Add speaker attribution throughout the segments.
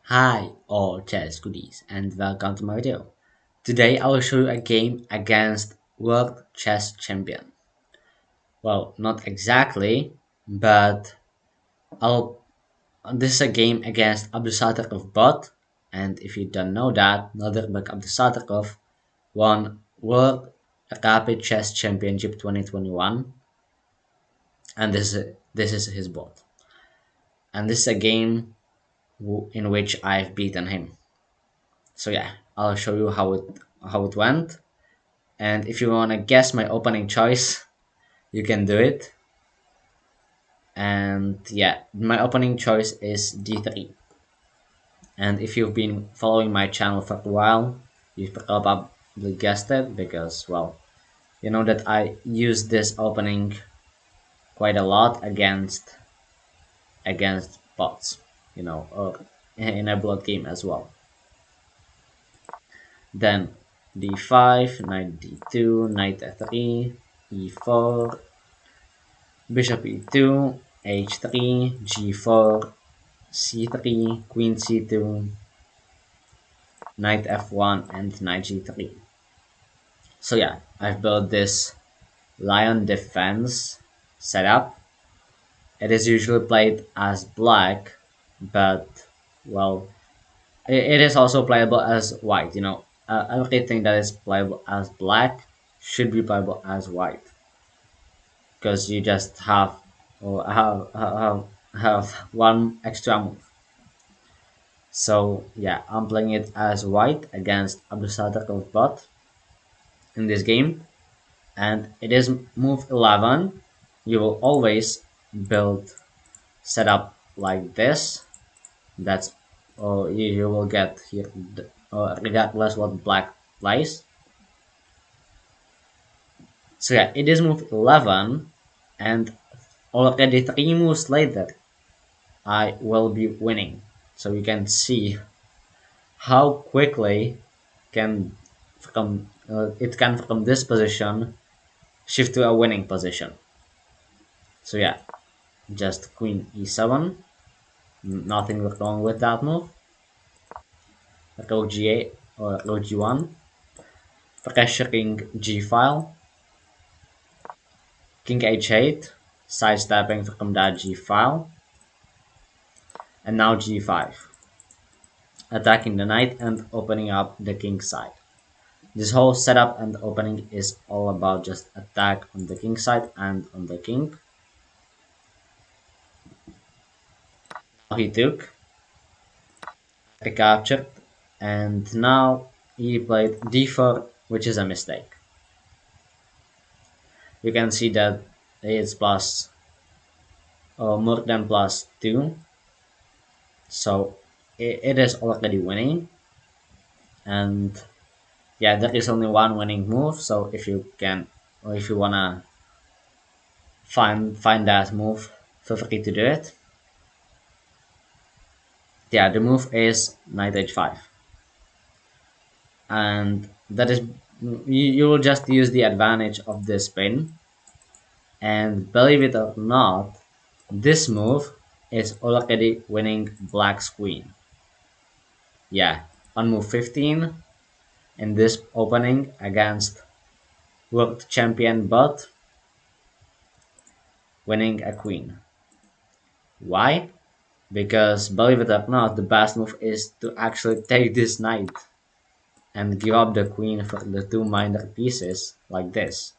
Speaker 1: Hi, all chess goodies, and welcome to my video. Today I will show you a game against world chess champion. Well, not exactly, but I'll. This is a game against Abdusattorov-bot, and if you don't know that, Nodirbek Abdusattorov won World Rapid Chess Championship 2021, and this is his bot. And this is a game in which I've beaten him. So yeah, I'll show you how it went. And if you want to guess my opening choice, you can do it. And yeah, my opening choice is d3. And if you've been following my channel for a while, you've probably guessed it because, well, you know that I use this opening quite a lot against bots, or in a blood game as well. Then d5, knight d2, knight f3, e4, bishop e2, h3, g4, c3, queen c2, knight f1, and knight g3. So yeah, I've built this lion defense setup. It is usually played as black, but well, it is also playable as white. Everything that is playable as black should be playable as white because you just have one extra move. So yeah, I'm playing it as white against Abdusattorov-bot in this game, and it is move 11. You will always build setup like this. That's you will get here, regardless what black plays. So yeah, it is move 11, and already 3 moves later, I will be winning. So you can see how quickly can it can from this position shift to a winning position. So yeah, just queen e7, nothing wrong with that move. Rook g8 or rook g1, pressuring g file, king h8, sidestepping from that g file, and now g5, attacking the knight and opening up the king side. This whole setup and opening is all about just attack on the king side and on the king. Now he took, I captured, and now he played d4, which is a mistake. You can see that it's plus more than plus 2, so it is already winning. And yeah, there is only one winning move, so if you can, or if you wanna find that move, feel free to do it. Yeah, the move is knight h5, and that is you will just use the advantage of this spin. And believe it or not, this move is already winning black's queen. Yeah, on move 15 in this opening against world champion bot, winning a queen. Why? Because believe it or not, the best move is to actually take this knight and give up the queen for the two minor pieces like this.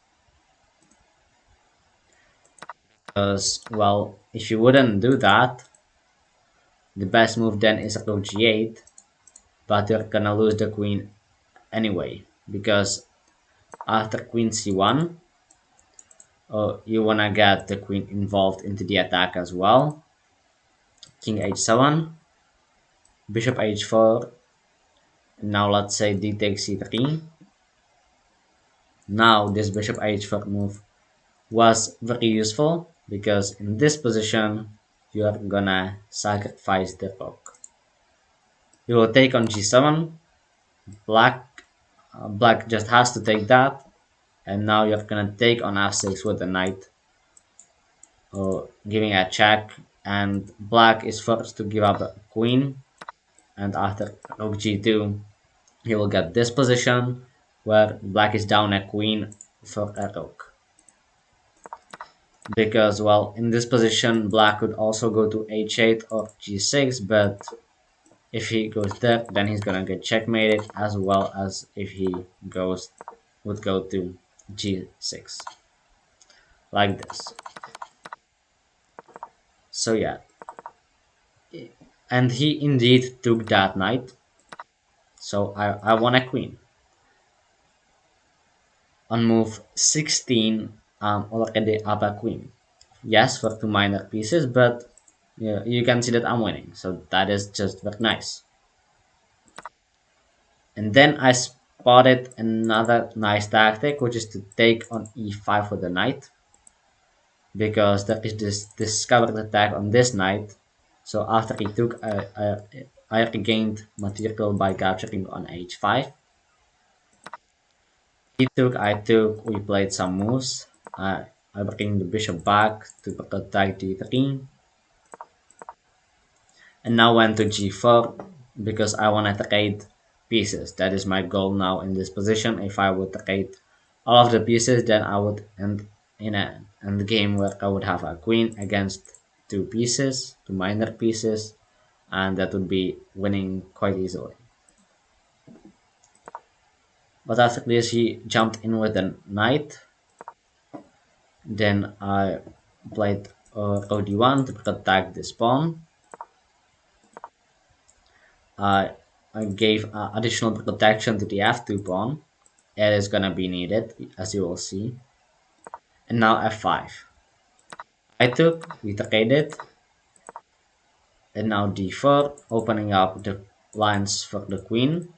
Speaker 1: Because, well, if you wouldn't do that, the best move then is rook g8, but you're gonna lose the queen anyway, because after queen c1, you wanna get the queen involved into the attack as well. King h7, bishop h4, now let's say d takes c3. Now this bishop h4 move was very useful because in this position you are gonna sacrifice the rook. You will take on g7, black just has to take that, and now you're gonna take on f6 with the knight, giving a check, and black is forced to give up a queen, and after rook g2, he will get this position where black is down a queen for a rook. Because, well, in this position, black could also go to h8 or g6, but if he goes there, then he's gonna get checkmated, as well as if he would go to g6, like this. So yeah, and he indeed took that knight. So I won a queen. On move 16, I'm already up a queen. Yes, for two minor pieces, but yeah, you can see that I'm winning. So that is just very nice. And then I spotted another nice tactic, which is to take on e5 for the knight, because there is this discovered attack on this knight. So after he took, I regained material by capturing on h5. He took, I took, we played some moves. I bring the bishop back to protect d3, and now went to g4 because I want to trade pieces. That is my goal now in this position. If I would trade all of the pieces, then I would end in a end game where I would have a queen against two pieces, two minor pieces, and that would be winning quite easily. But after this, he jumped in with a knight. Then I played rook d1 to protect this pawn. I gave additional protection to the f2 pawn. It is gonna be needed, as you will see. And now f5. I took, we traded, and now d4, opening up the lines for the queen.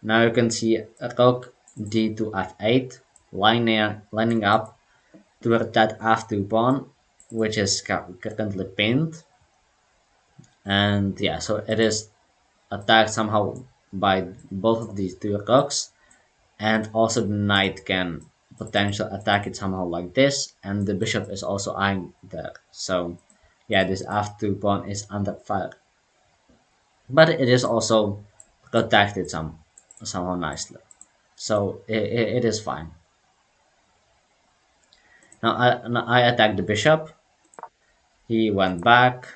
Speaker 1: Now you can see rook d to f8, lining up toward that f2 pawn, which is currently pinned. And yeah, so it is attacked somehow by both of these two rooks, and also the knight can potentially attack it somehow like this, and the bishop is also eyeing there. So yeah, this f2 pawn is under fire, but it is also protected somehow nicely. So it is fine. Now I attack the bishop. He went back,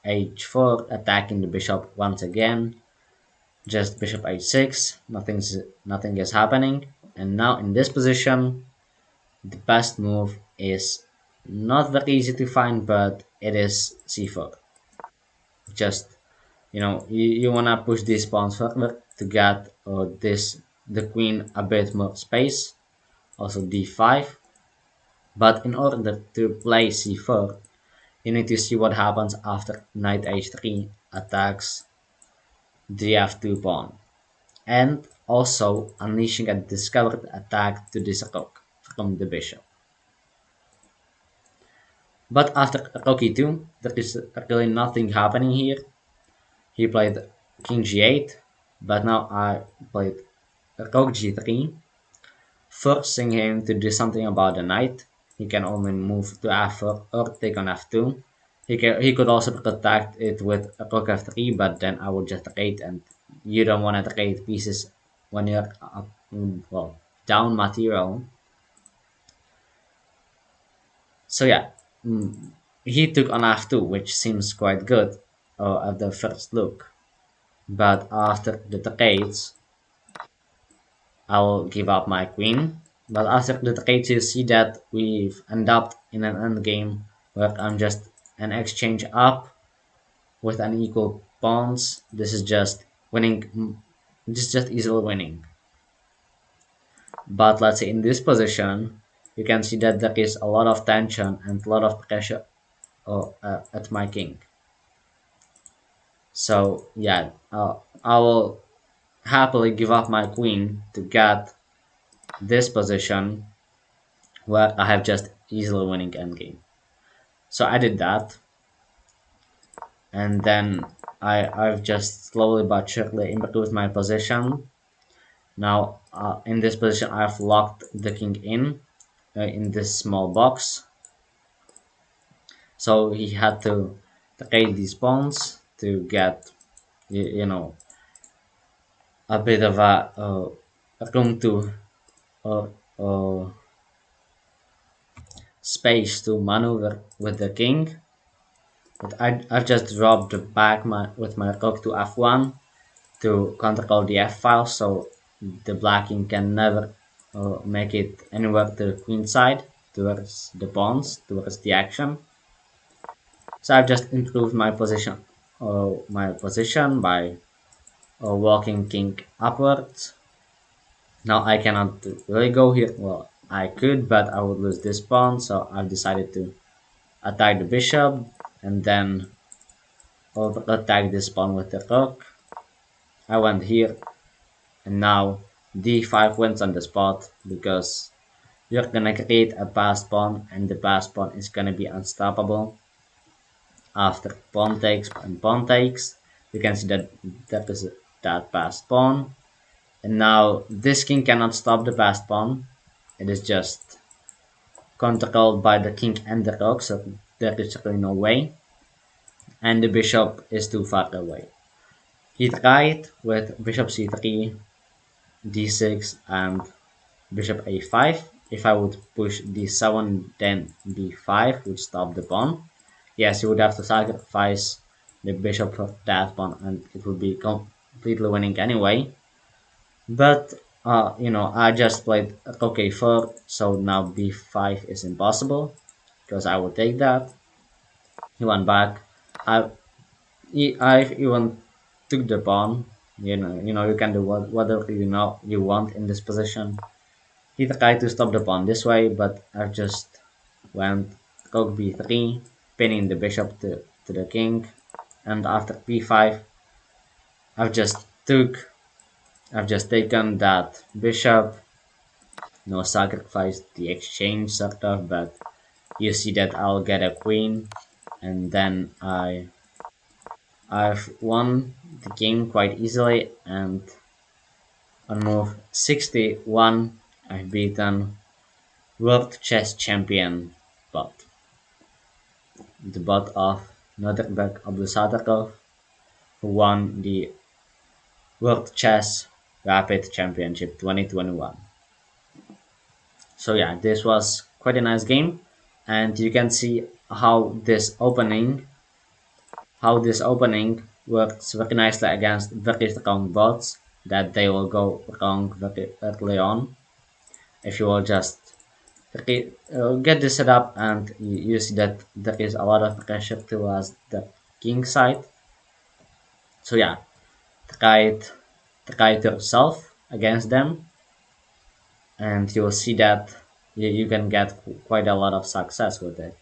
Speaker 1: h4, attacking the bishop once again. Just bishop h6, nothing is happening. And now in this position, the best move is not very easy to find, but it is c4. Just, you wanna push these pawns further to get the queen a bit more space. Also d5. But in order to play c4, you need to see what happens after knight h3 attacks the f2 pawn, and also unleashing a discovered attack to this rook from the bishop. But after rook e2, there is really nothing happening here. He played king g8, but now I played rook g3, forcing him to do something about the knight. He can only move to f4 or take on f2. He could also protect it with rook f3, but then I would just trade, and you don't want to trade pieces when you're up, well, down material. So yeah, he took on f2, which seems quite good at the first look. But after the trades, I will give up my queen. But after the trades, you see that we've ended up in an endgame where I'm just an exchange up with unequal pawns. This is just winning, this is just easily winning. But let's say in this position, you can see that there is a lot of tension and a lot of pressure at my king. So yeah, I will happily give up my queen to get this position where I have just easily winning endgame. So I did that, and then I've just slowly but surely improved my position. Now in this position I've locked the king in this small box. So he had to trade these pawns to get you know, a bit of a room to or space to maneuver with the king. But I've just dropped back with my rook to f1 to control the f file, so the black king can never make it anywhere to the queen side, towards the pawns, towards the action. So I've just improved my position by walking king upwards. Now I cannot really go here. Well, I could, but I would lose this pawn, so I've decided to attack the bishop and then attack this pawn with the rook. I went here, and now d5 wins on the spot because you're gonna create a passed pawn, and the passed pawn is gonna be unstoppable. After pawn takes and pawn takes, you can see that that is that passed pawn. And now this king cannot stop the passed pawn. It is just controlled by the king and the rook, so there is really no way. And the bishop is too far away. He tried with bishop c3, d6, and bishop a5. If I would push d7, then b5 would stop the pawn. Yes, you would have to sacrifice the bishop for that pawn, and it would be completely winning anyway. But I just played rook a4, so now b5 is impossible because I will take that. He went back. I I even took the pawn. You can do whatever you want in this position. He tried to stop the pawn this way, but I just went rook b3, pinning the bishop to the king, and after b5, I've just took I've just taken that bishop, no sacrifice the exchange sort of, but you see that I'll get a queen, and then I've won the game quite easily, and on move 61 I've beaten world chess champion bot, the bot of Nordic Abdusattorov, who won the World Chess Rapid Championship 2021. So yeah, this was quite a nice game, and you can see how this opening works very nicely against very strong bots, that they will go wrong very early on. If you will just get this set up, and you see that there is a lot of pressure towards the king side. So yeah, try it, try it yourself against them, and you'll see that you can get quite a lot of success with it,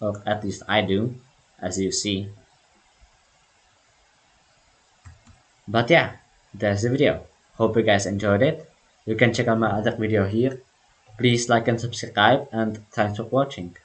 Speaker 1: or at least I do, as you see. But yeah, that's the video. Hope you guys enjoyed it. You can check out my other video here. Please like and subscribe, and thanks for watching.